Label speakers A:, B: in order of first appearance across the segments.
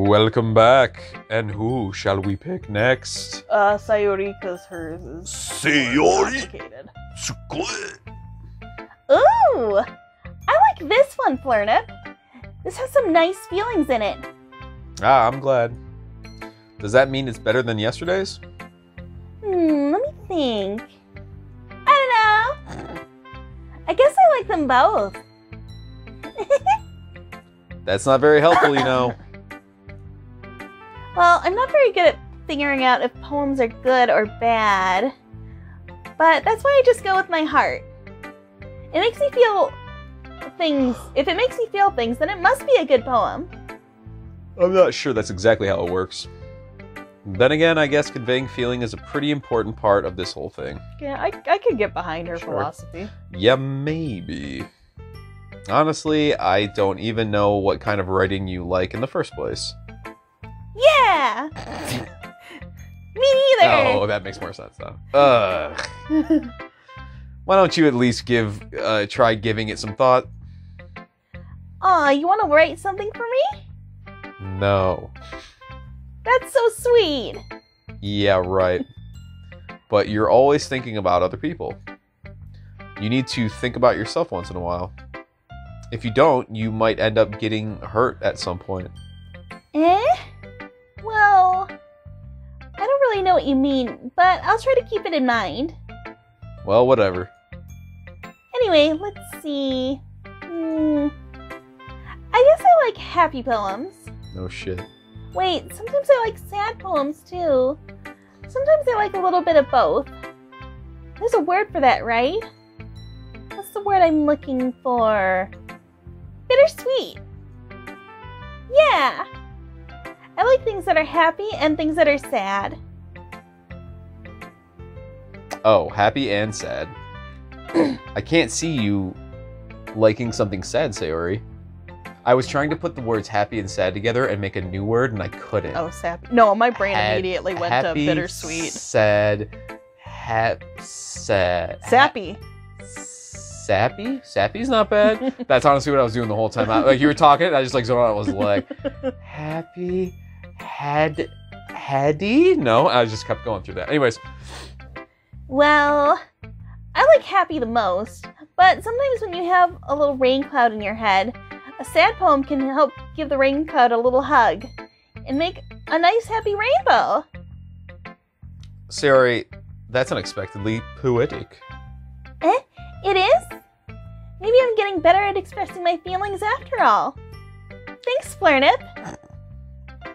A: Welcome back. And who shall we pick next?
B: Sayori, because hers is
A: Sayori.
B: complicated.
A: Chocolate.
B: Ooh! I like this one, Flurnip. This has some nice feelings in it.
A: Ah, I'm glad. Does that mean it's better than yesterday's?
B: Let me think. I don't know. I guess I like them both.
A: That's not very helpful, you know.
B: Well, I'm not very good at figuring out if poems are good or bad. But that's why I just go with my heart. It makes me feel things. If it makes me feel things, then it must be a good poem.
A: I'm not sure that's exactly how it works. Then again, I guess conveying feeling is a pretty important part of this whole thing.
B: Yeah, I could get behind her philosophy.
A: Yeah, maybe. Honestly, I don't even know what kind of writing you like in the first place.
B: Yeah! Me neither!
A: Oh, that makes more sense now. Why don't you at least try giving it some thought?
B: Aw, you want to write something for me?
A: No.
B: That's so sweet.
A: Yeah, right. But you're always thinking about other people. You need to think about yourself once in a while. If you don't, you might end up getting hurt at some point.
B: Well, I don't really know what you mean, but I'll try to keep it in mind.
A: Well, whatever.
B: Anyway, let's see. I guess I like happy poems.
A: No shit.
B: Wait, sometimes I like sad poems too. Sometimes I like a little bit of both. There's a word for that, right? What's the word I'm looking for? Bittersweet. Yeah. I like things that are happy and things that are sad.
A: Oh, happy and sad. I can't see you liking something sad, Sayori. I was trying to put the words happy and sad together and make a new word, and I couldn't.
B: Oh, sappy. No, my brain immediately went to bittersweet.
A: Sad.
B: Sappy.
A: Sappy? Sappy's not bad. That's honestly what I was doing the whole time. Like, you were talking, I just like zoned out. I was like, happy, haddy? No, I just kept going through that. Anyways.
B: Well, I like happy the most, but sometimes when you have a little rain cloud in your head, a sad poem can help give the rain cloud a little hug and make a nice happy rainbow.
A: Sayori, that's unexpectedly poetic.
B: It is? Maybe I'm getting better at expressing my feelings after all. Thanks, Flurnip.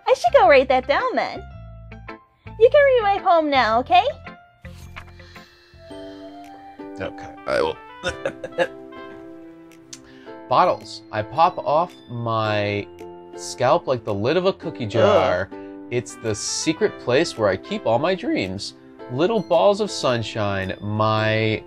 B: I should go write that down then. You can read my poem now, okay?
A: Okay, I will. Bottles. I pop off my scalp like the lid of a cookie jar. Ugh. It's the secret place where I keep all my dreams. Little balls of sunshine, my...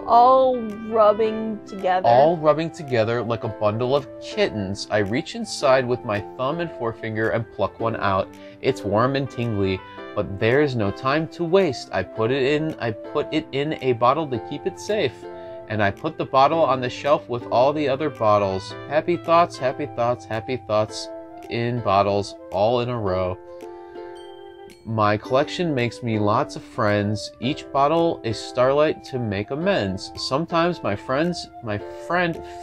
B: all rubbing together.
A: All rubbing together like a bundle of kittens. I reach inside with my thumb and forefinger and pluck one out. It's warm and tingly, but there's no time to waste. I put it in a bottle to keep it safe. And I put the bottle on the shelf with all the other bottles. Happy thoughts, happy thoughts, happy thoughts in bottles, all in a row. My collection makes me lots of friends, each bottle a starlight to make amends. Sometimes my friend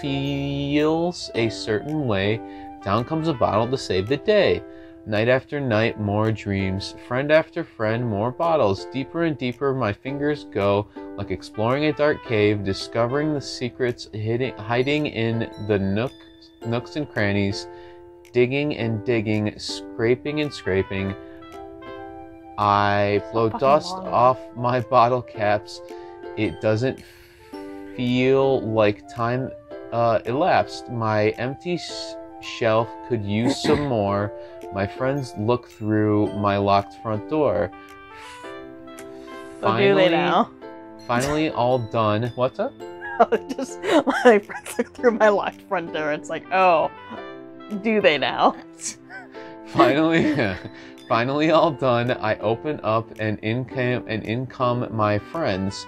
A: feels a certain way, down comes a bottle to save the day. Night after night, more dreams, friend after friend, more bottles. Deeper and deeper my fingers go, like exploring a dark cave, discovering the secrets hiding in the nooks and crannies, digging and digging, scraping and scraping. I blow dust off my bottle caps. It doesn't feel like time elapsed. My empty shelf could use some more. My friends look through my locked front door.
B: So do they now?
A: Finally all done. What's up?
B: Just my friends look through my locked front door. It's like, oh, do they now?
A: Finally all done, I open up and in come my friends.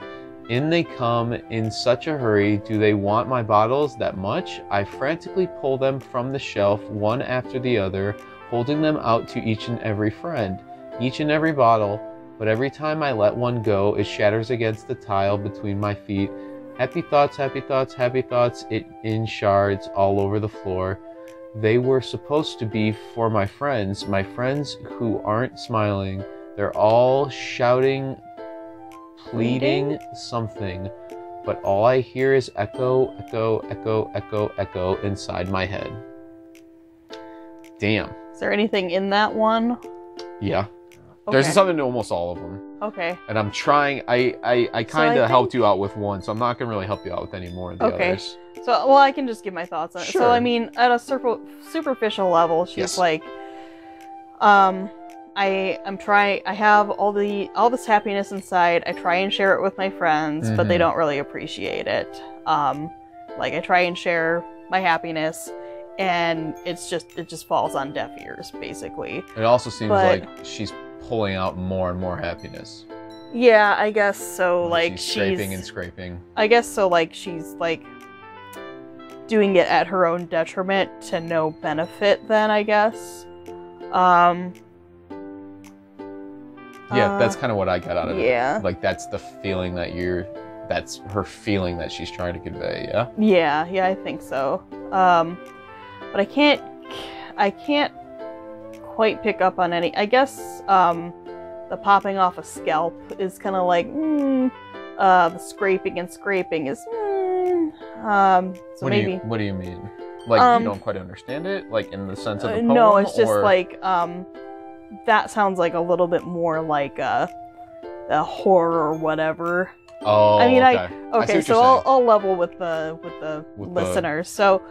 A: In they come in such a hurry. Do they want my bottles that much? I frantically pull them from the shelf, one after the other, holding them out to each and every friend, each and every bottle. But every time I let one go, it shatters against the tile between my feet. Happy thoughts, happy thoughts, happy thoughts, it in shards all over the floor. They were supposed to be for my friends who aren't smiling. They're all shouting, pleading something, but all I hear is echo, echo, echo, echo, echo inside my head. Damn.
B: Is there anything in that one?
A: Yeah.
B: Okay.
A: There's something to almost all of them.
B: Okay.
A: And I'm trying, I kind of helped you out with one, so I'm not going to really help you out with any more of the others.
B: So, well, I can just give my thoughts on it.
A: Sure.
B: So, I mean, at a superficial level, she's like, I'm trying, I have all this happiness inside. I try and share it with my friends, but they don't really appreciate it. Like, I try and share my happiness, and it just falls on deaf ears, basically.
A: It also seems like she's pulling out more and more happiness.
B: Yeah, I guess so. Like,
A: she's scraping and scraping.
B: I guess so. Like, she's like doing it at her own detriment to no benefit. Then I guess.
A: Yeah, that's kind of what I got out of it.
B: Yeah.
A: Like, that's the feeling that's her feeling that she's trying to convey. Yeah.
B: Yeah, I think so. But I can't quite pick up on any. I guess the popping off a scalp is kind of like the scraping and scraping is so
A: what
B: maybe.
A: What do you mean? Like, you don't quite understand it, like in the sense of the poem?
B: No, it's just like that sounds like a little bit more like a horror or whatever.
A: Oh,
B: I mean,
A: okay.
B: So I'll level with the listeners. So,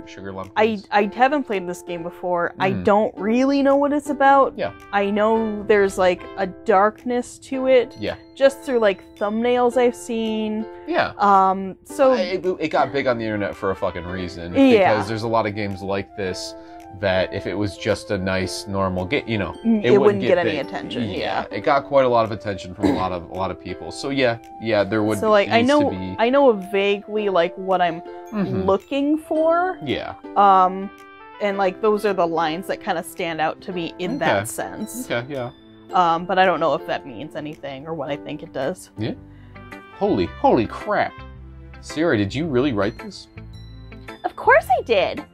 A: sugar lump.
B: I haven't played this game before. I don't really know what it's about.
A: Yeah.
B: I know there's like a darkness to it.
A: Yeah.
B: Just through like thumbnails I've seen.
A: Yeah.
B: So
A: it got big on the internet for a fucking reason.
B: Yeah.
A: Because there's a lot of games like this that if it was just a nice normal game, you know,
B: it wouldn't get any
A: big.
B: attention. Yeah.
A: It got quite a lot of attention from a lot of people. So yeah, there would.
B: So like I
A: to be...
B: know vaguely like what I'm looking for.
A: Yeah.
B: And like those are the lines that kind of stand out to me in that sense.
A: Okay. Yeah.
B: But I don't know if that means anything or what I think it does.
A: Yeah. Holy crap. Sierra, did you really write this?
B: Of course I did.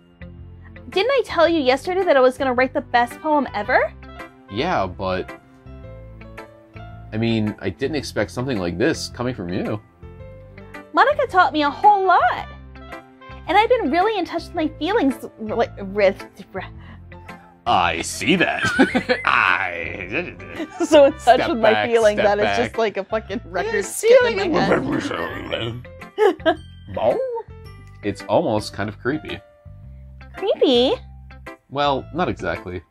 B: Didn't I tell you yesterday that I was going to write the best poem ever?
A: Yeah, but... I mean, I didn't expect something like this coming from you.
B: Monica taught me a whole lot. And I've been really in touch with my feelings.
A: I see that.
B: So in touch
A: Step
B: with
A: back,
B: my feelings
A: step
B: that
A: back.
B: it's just like a fucking record skip in my head.
A: It's almost kind of creepy.
B: Creepy?
A: Well, not exactly.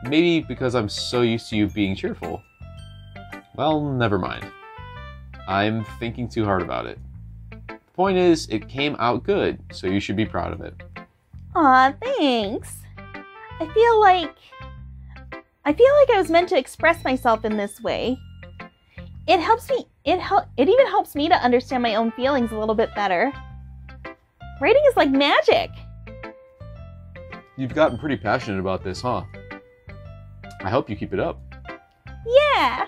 A: Maybe because I'm so used to you being cheerful. Well, never mind. I'm thinking too hard about it. The point is, it came out good, so you should be proud of it.
B: Aw, thanks. I feel like I was meant to express myself in this way. It helps me. It even helps me to understand my own feelings a little bit better. Writing is like magic.
A: You've gotten pretty passionate about this, huh? I hope you keep it up.
B: Yeah.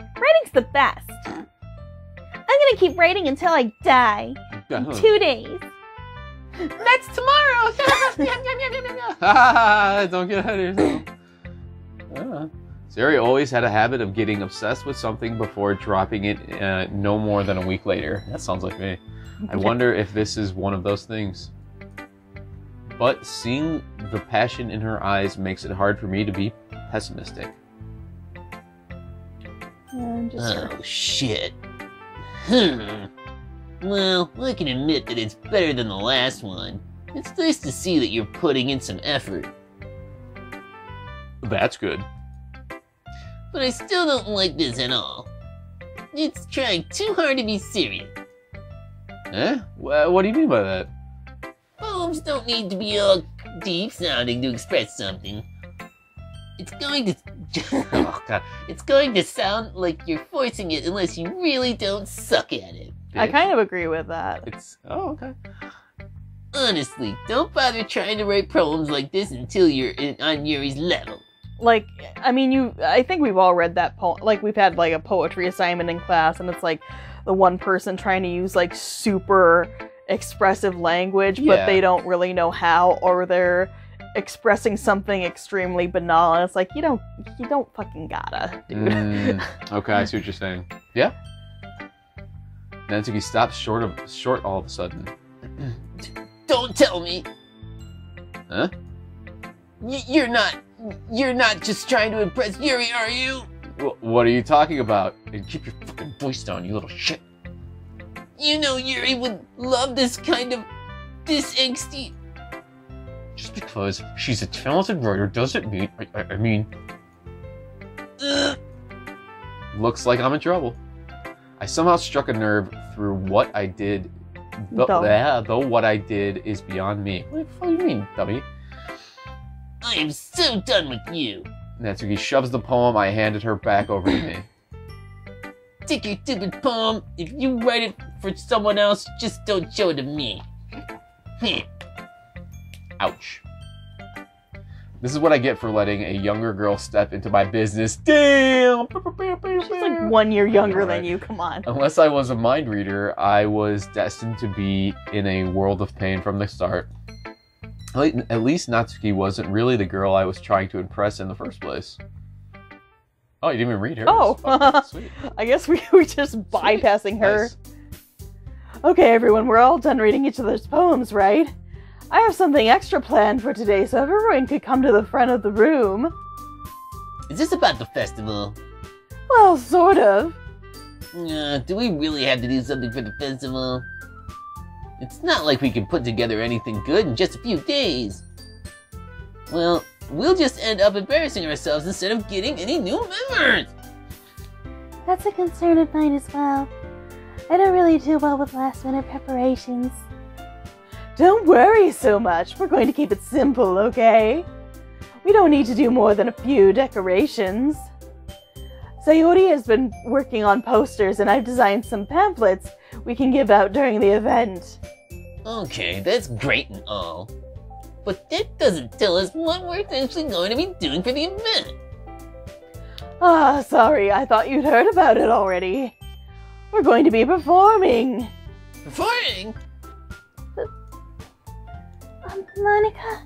B: Writing's the best. I'm gonna keep writing until I die. In 2 days.
A: That's tomorrow! Don't get ahead of yourself. Sari always had a habit of getting obsessed with something before dropping it no more than a week later. That sounds like me. I wonder if this is one of those things. But seeing the passion in her eyes makes it hard for me to be pessimistic.
C: Oh, shit. Well, I can admit that it's better than the last one. It's nice to see that you're putting in some effort.
A: That's good.
C: But I still don't like this at all. It's trying too hard to be serious.
A: Eh? What do you mean by that?
C: Poems don't need to be all deep-sounding to express something. It's going to... oh, God. It's going to sound like you're forcing it unless you really don't suck at it.
B: I kind of agree with that.
A: Oh, okay.
C: Honestly, don't bother trying to write poems like this until you're on Yuri's level.
B: Like, I mean, I think we've all read that poem. Like, we've had, like, a poetry assignment in class, and it's, like, the one person trying to use, like, super expressive language, but they don't really know how, or they're expressing something extremely banal, and it's like, you don't fucking gotta, dude.
A: Okay, I see what you're saying. Yeah. Natsuki stops short all of a sudden.
C: Don't tell me.
A: Huh?
C: You're not just trying to impress Yuri, are you?
A: What are you talking about? And keep your fucking voice down, you little shit.
C: You know Yuri would love this angsty...
A: Just because she's a talented writer doesn't mean, I mean... Looks like I'm in trouble. I somehow struck a nerve through what I did, though what I did is beyond me. What the fuck do you mean, dummy?
C: I am so done with you.
A: Natsuki shoves the poem I handed her back over to me.
C: Take your stupid poem. If you write it for someone else, just don't show it to me.
A: Ouch. This is what I get for letting a younger girl step into my business. Damn!
B: She's like 1 year younger than you, come on.
A: Unless I was a mind reader, I was destined to be in a world of pain from the start. At least Natsuki wasn't really the girl I was trying to impress in the first place. Oh, you didn't even read her.
B: Oh,
A: sweet.
B: I guess we just bypassing her.
A: Nice.
B: Okay, everyone, we're all done reading each other's poems, right? I have something extra planned for today, so if everyone could come to the front of the room.
C: Is this about the festival?
B: Well, sort of.
C: Do we really have to do something for the festival? It's not like we can put together anything good in just a few days. Well, we'll just end up embarrassing ourselves instead of getting any new members.
D: That's a concern of mine as well. I don't really do well with last-minute preparations.
B: Don't worry so much. We're going to keep it simple, okay? We don't need to do more than a few decorations. Sayori has been working on posters, and I've designed some pamphlets we can give out during the event.
C: Okay, that's great and all. But that doesn't tell us what we're actually going to be doing for the event.
B: Ah, sorry, I thought you'd heard about it already. We're going to be performing.
C: Performing?
D: Monica?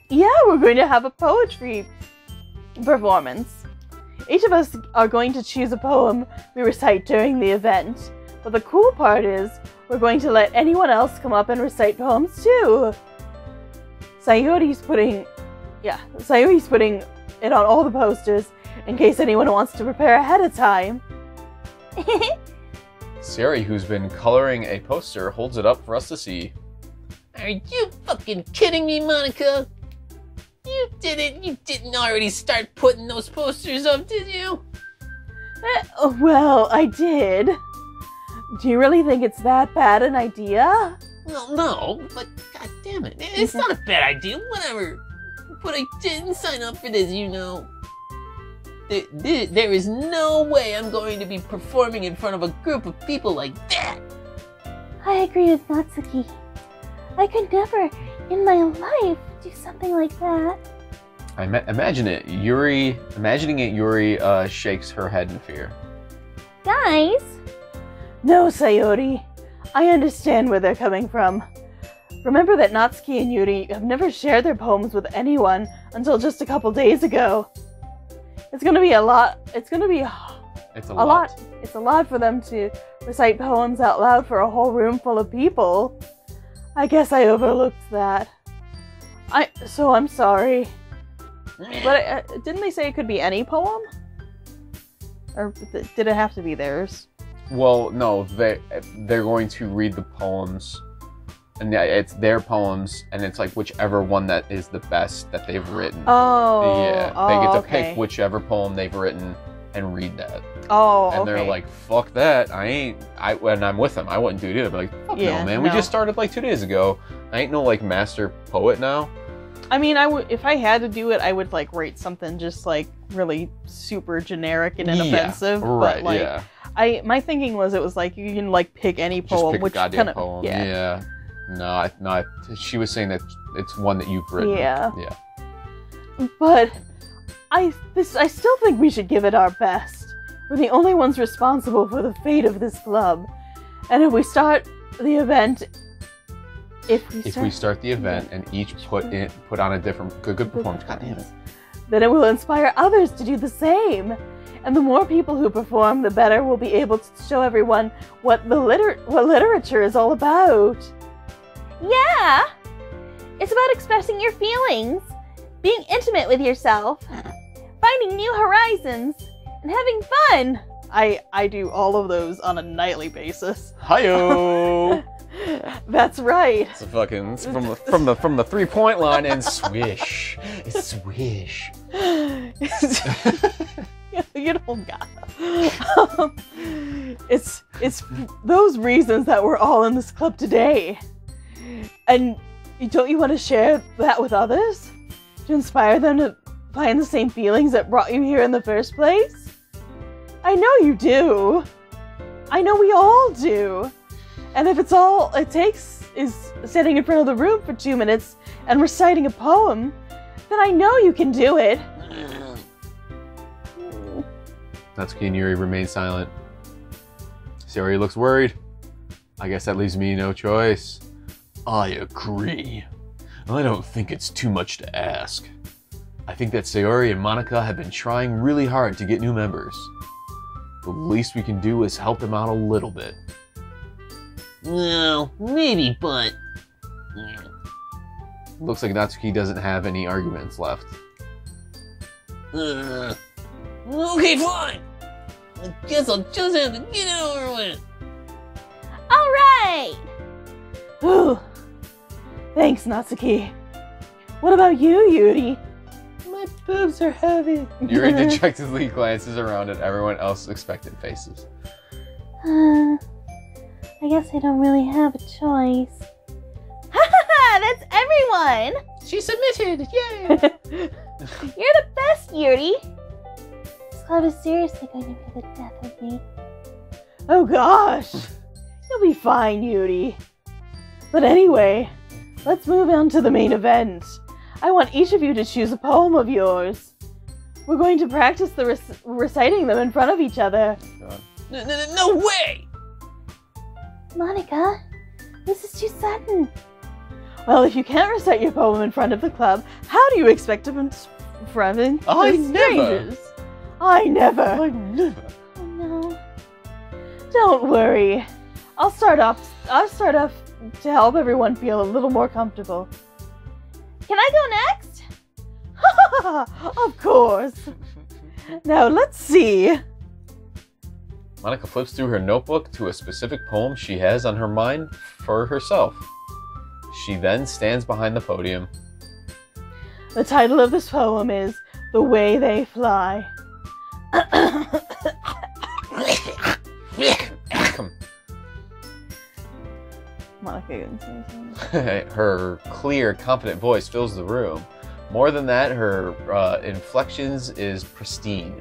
B: Yeah, we're going to have a poetry performance. Each of us are going to choose a poem we recite during the event. But the cool part is, we're going to let anyone else come up and recite poems too. Sayori's putting it on all the posters in case anyone wants to prepare ahead of time.
A: Sayori, who's been coloring a poster, holds it up for us to see.
C: Are you fucking kidding me, Monica? You didn't already start putting those posters up, did you?
B: Well, I did. Do you really think it's that bad an idea?
C: Well, no, but god damn it. It's not a bad idea, whatever. But I didn't sign up for this, you know. There is no way I'm going to be performing in front of a group of people like that.
D: I agree with Natsuki. I could never, in my life, do something like that.
A: Imagining it, Yuri shakes her head in fear.
D: Guys?
B: No, Sayori. I understand where they're coming from. Remember that Natsuki and Yuri have never shared their poems with anyone until just a couple days ago. It's gonna be a lot. It's a lot. It's a lot for them to recite poems out loud for a whole room full of people. I guess I overlooked that. So I'm sorry. But didn't they say it could be any poem? Or did it have to be theirs?
A: Well, no, they're going to read the poems, and it's their poems, and it's like whichever one that is the best that they've written.
B: Oh,
A: yeah, they get to
B: okay.
A: pick whichever poem they've written and read that.
B: Oh,
A: and they're like, fuck that, when I'm with them, I wouldn't do it either. But like, fuck no, man, we just started like 2 days ago. I ain't no like master poet now.
B: I mean, if I had to do it, I would like write something just like really super generic and inoffensive.
A: Right,
B: but like,
A: yeah.
B: my thinking was it was like you can like pick any
A: Just
B: poem,
A: pick
B: which
A: a goddamn
B: kind of
A: poem.
B: yeah.
A: No, she was saying that it's one that you've written.
B: Yeah.
A: Yeah.
B: But I still think we should give it our best. We're the only ones responsible for the fate of this club, and if we start the event, if we start
A: the event and each put on a different good performance, God damn it,
B: then it will inspire others to do the same. And the more people who perform, the better we'll be able to show everyone what literature is all about.
D: Yeah! It's about expressing your feelings, being intimate with yourself, finding new horizons, and having fun.
B: I do all of those on a nightly basis.
A: Hi-yo!
B: That's right.
A: It's a fucking from the 3-point line and swish. Swish.
B: You don't gotta. It's those reasons that we're all in this club today. And don't you want to share that with others? To inspire them to find the same feelings that brought you here in the first place? I know you do. I know we all do. And if it's all it takes is sitting in front of the room for 2 minutes and reciting a poem, then I know you can do it.
A: Natsuki and Yuri remain silent. Sayori looks worried. I guess that leaves me no choice. I agree. I don't think it's too much to ask. I think that Sayori and Monika have been trying really hard to get new members. The least we can do is help them out a little bit.
C: Well, maybe, but...
A: Looks like Natsuki doesn't have any arguments left.
C: Okay, fine! I guess I'll just have to get it over with.
D: Alright!
B: Whew. Thanks, Natsuki. What about you, Yuri?
D: My boobs are heavy.
A: Yuri dejectedly glances around at everyone else's expectant faces.
D: I guess I don't really have a choice. Ha ha ha! That's everyone!
C: She submitted! Yay!
D: You're the best, Yuri! This club is seriously going to be the death of me.
B: Oh gosh! You'll be fine, Yuri. But anyway, let's move on to the main event. I want each of you to choose a poem of yours. We're going to practice the reciting them in front of each other.
C: No way!
D: Monika, this is too sudden.
B: Well, if you can't recite your poem in front of the club, how do you expect to in front of strangers? I never.
D: Oh no.
B: Don't worry. I'll start off to help everyone feel a little more comfortable.
D: Can I go next?
B: Of course. Now let's see.
A: Monika flips through her notebook to a specific poem she has on her mind for herself. She then stands behind the podium.
B: The title of this poem is The Way They Fly. Monika,
A: Her clear, confident voice fills the room. More than that, her inflections is pristine.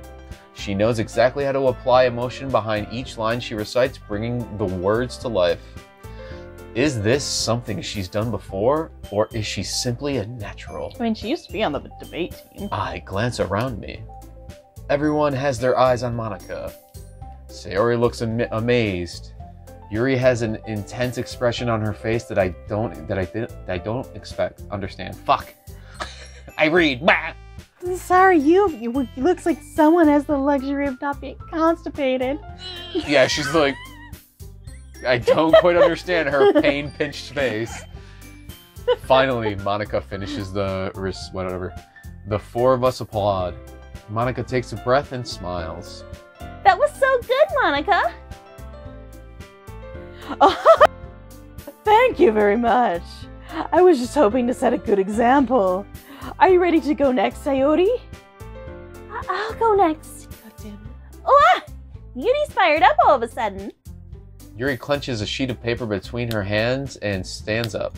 A: She knows exactly how to apply emotion behind each line she recites, bringing the words to life. Is this something she's done before, or is she simply a natural?
B: I mean, she used to be on the debate team.
A: I glance around me. Everyone has their eyes on Monika. Sayori looks amazed. Yuri has an intense expression on her face that I don't understand. Fuck. I read. Bah!
B: Sorry, you looks like someone has the luxury of not being constipated.
A: Yeah, she's like, I don't quite understand her pain-pinched face. Finally, Monika finishes whatever. The four of us applaud. Monika takes a breath and smiles.
D: That was so good, Monika!
B: Oh, thank you very much. I was just hoping to set a good example. Are you ready to go next, Sayori?
D: I'll go next.
B: God damn it.
D: Oh, Yuri's fired up all of a sudden.
A: Yuri clenches a sheet of paper between her hands and stands up.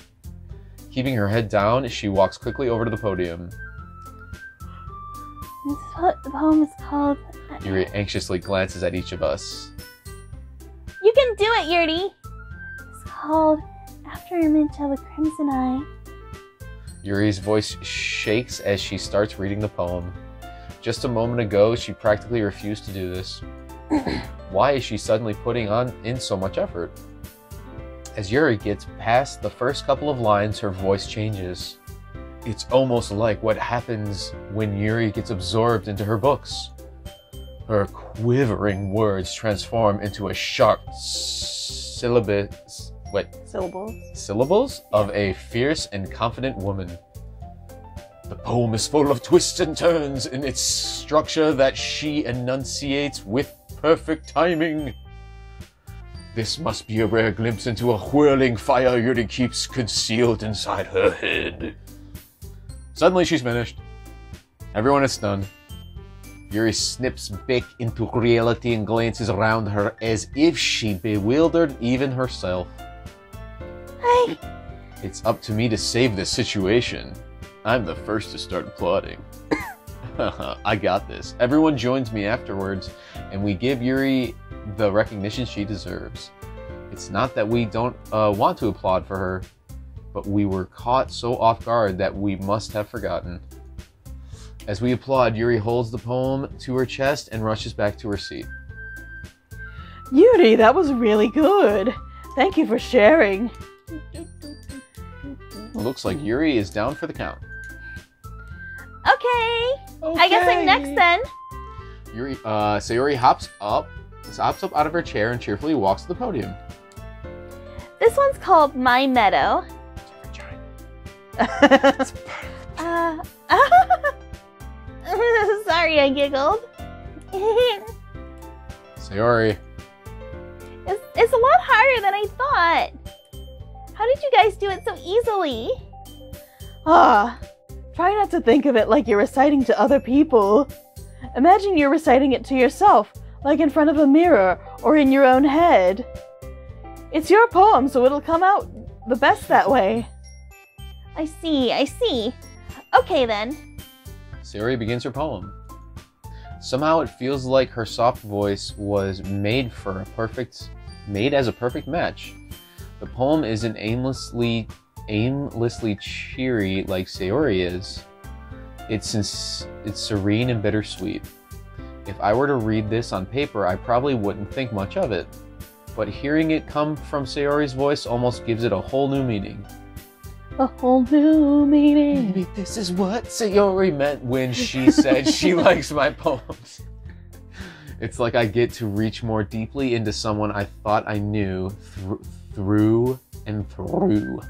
A: Keeping her head down, she walks quickly over to the podium.
B: The poem is called...
A: Yuri anxiously glances at each of us.
B: You can do it, Yuri! It's called After Image of a Crimson Eye.
A: Yuri's voice shakes as she starts reading the poem. Just a moment ago, she practically refused to do this. Why is she suddenly putting in so much effort? As Yuri gets past the first couple of lines, her voice changes. It's almost like what happens when Yuri gets absorbed into her books. Her quivering words transform into a sharp syllables of a fierce and confident woman. The poem is full of twists and turns in its structure that she enunciates with perfect timing. This must be a rare glimpse into a whirling fire Yuri keeps concealed inside her head. Suddenly she's finished. Everyone is stunned. Yuri snips back into reality and glances around her as if she bewildered even herself.
B: Hey!
A: It's up to me to save this situation. I'm the first to start applauding. I got this. Everyone joins me afterwards, and we give Yuri the recognition she deserves. It's not that we don't want to applaud for her, but we were caught so off guard that we must have forgotten. As we applaud, Yuri holds the poem to her chest and rushes back to her seat.
D: Yuri, that was really good. Thank you for sharing.
A: Looks like Yuri is down for the count.
B: Okay. I guess I'm next then.
A: Yuri, Sayori hops up out of her chair and cheerfully walks to the podium.
B: This one's called My Meadow. Sorry, I giggled.
A: Sayori.
B: It's a lot harder than I thought. How did you guys do it so easily?
D: Try not to think of it like you're reciting to other people. Imagine you're reciting it to yourself, like in front of a mirror or in your own head. It's your poem, so it'll come out the best that way.
B: I see. Okay then.
A: Sayori begins her poem. Somehow it feels like her soft voice was made as a perfect match. The poem isn't aimlessly cheery like Sayori is. It's serene and bittersweet. If I were to read this on paper, I probably wouldn't think much of it. But hearing it come from Sayori's voice almost gives it a whole new meaning.
D: A whole new meaning.
A: Maybe this is what Sayori meant when she said she likes my poems. It's like I get to reach more deeply into someone I thought I knew through and through.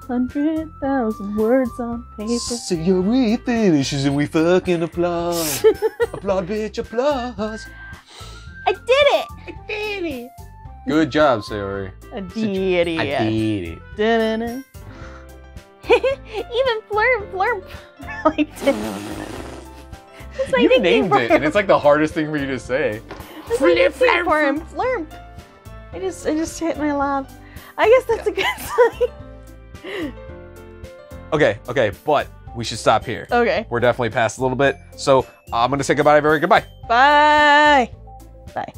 D: 100,000 words on paper.
A: Sayori finishes and we fucking applaud. Applaud, bitch, applause.
B: I did it!
A: Good job, Sayori.
D: I did it. Da-da-da.
B: Even Flurp liked it. That's my
A: You
B: nickname
A: named
B: for
A: it,
B: him.
A: and it's like the hardest thing for you to say.
B: That's my nickname for him. Flurp.
D: I just hit my lap. I guess that's a good sign.
A: Okay, but we should stop here.
D: Okay.
A: We're definitely past a little bit, so I'm gonna say goodbye, everyone. Goodbye.
D: Bye. Bye.